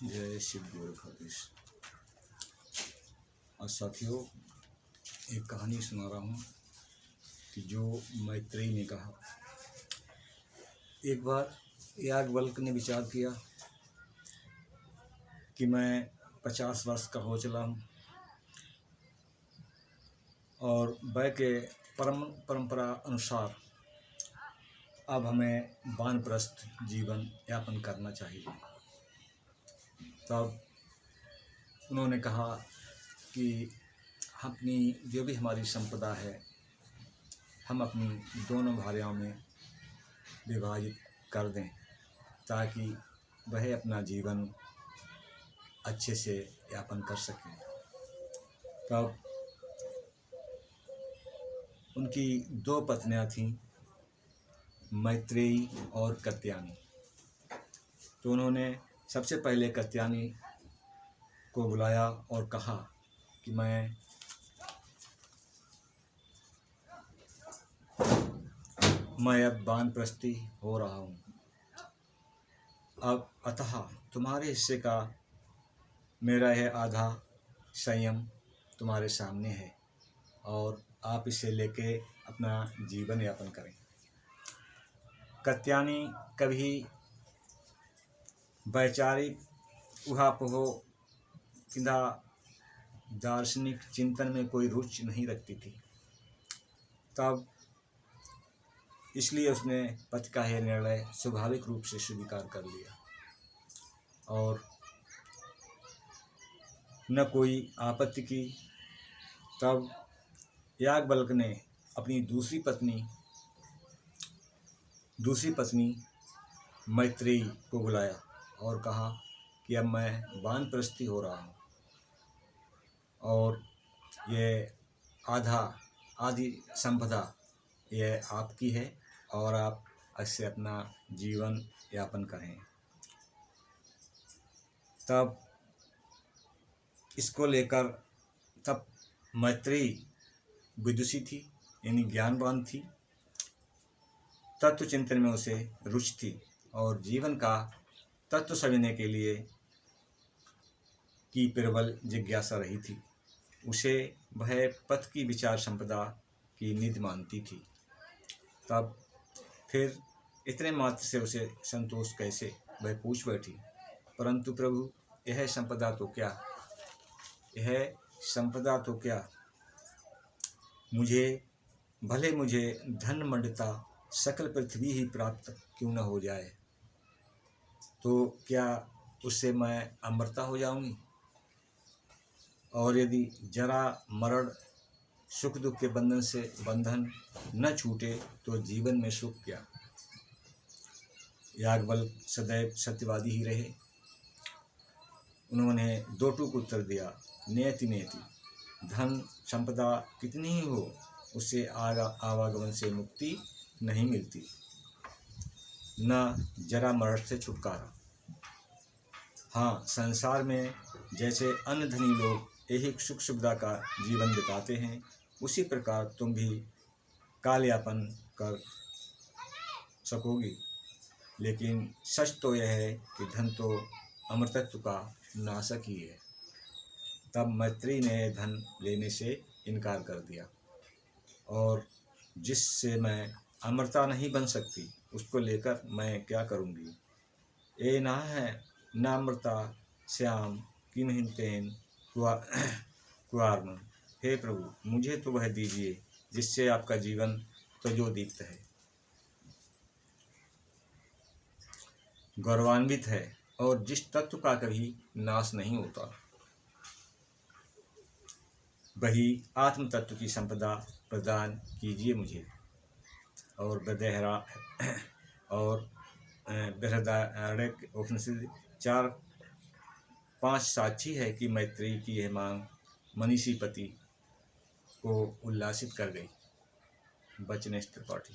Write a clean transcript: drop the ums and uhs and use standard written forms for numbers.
जय शिव गोरखाधीश। आज साथियों एक कहानी सुना रहा हूँ कि जो मैत्रेयी ने कहा। एक बार याज्ञवल्क्य ने विचार किया कि मैं 50 वर्ष का हो चला हूँ और वै के परंपरा अनुसार अब हमें वानप्रस्थ जीवन यापन करना चाहिए। तब उन्होंने कहा कि अपनी जो भी हमारी संपदा है हम अपनी दोनों भार्याओं में विभाजित कर दें ताकि वह अपना जीवन अच्छे से यापन कर सकें। तब उनकी 2 पत्नियां थीं, मैत्रेयी और कात्यायनी। तो उन्होंने सबसे पहले कात्यायनी को बुलाया और कहा कि मैं अब वानप्रस्थी हो रहा हूँ। अब अतः तुम्हारे हिस्से का मेरा यह आधा संयम तुम्हारे सामने है और आप इसे लेके अपना जीवन यापन करें। कात्यायनी कभी वैचारिक ऊहापोह किंवा दार्शनिक चिंतन में कोई रुचि नहीं रखती थी। तब इसलिए उसने पति का यह निर्णय स्वाभाविक रूप से स्वीकार कर लिया और न कोई आपत्ति की। तब याज्ञवल्क्य ने अपनी दूसरी पत्नी मैत्रेयी को बुलाया और कहा कि अब मैं वानप्रस्थी हो रहा हूँ और ये आदि संपदा यह आपकी है और आप इससे अपना जीवन यापन करें। तब इसको लेकर तब मैत्रेयी विदुषी थी, यानी ज्ञानवान थी, तत्व चिंतन में उसे रुचि थी और जीवन का तत्व समझने के लिए की प्रबल जिज्ञासा रही थी। उसे वह पथ की विचार संपदा की निधि मानती थी। तब फिर इतने मात्र से उसे संतोष कैसे, वह पूछ बैठी, परंतु प्रभु यह संपदा तो क्या, मुझे धन मंडता सकल पृथ्वी ही प्राप्त क्यों न हो जाए, तो क्या उससे मैं अमरता हो जाऊंगी? और यदि जरा मरण सुख दुख के बंधन न छूटे तो जीवन में सुख क्या? याज्ञवल्क्य सदैव सत्यवादी ही रहे। उन्होंने 2 टूक उत्तर दिया, नेति नेति। धन संपदा कितनी ही हो उससे आवागमन से मुक्ति नहीं मिलती, न जरा मरण से छुटकारा। हाँ, संसार में जैसे अन्य धनी लोग एक सुख सुविधा का जीवन बिताते हैं उसी प्रकार तुम भी कालयापन कर सकोगी। लेकिन सच तो यह है कि धन तो अमरतत्व का नाशक ही है। तब मैत्रेयी ने धन लेने से इनकार कर दिया और जिससे मैं अमरता नहीं बन सकती उसको लेकर मैं क्या करूँगी। ए ना है न अमरता श्याम किमहितेन कुआर्म। हे प्रभु मुझे तो वह दीजिए जिससे आपका जीवन तेजोदीप्त है, गौरवान्वित है और जिस तत्व का कभी नाश नहीं होता। वही आत्म तत्व की संपदा प्रदान कीजिए मुझे। और बृहदारण्यक उपनिषद 4-5 साक्षी है कि मैत्रेयी की यह मांग मनीषी पति को उल्लासित कर गई। बचनेश त्रिपाठी।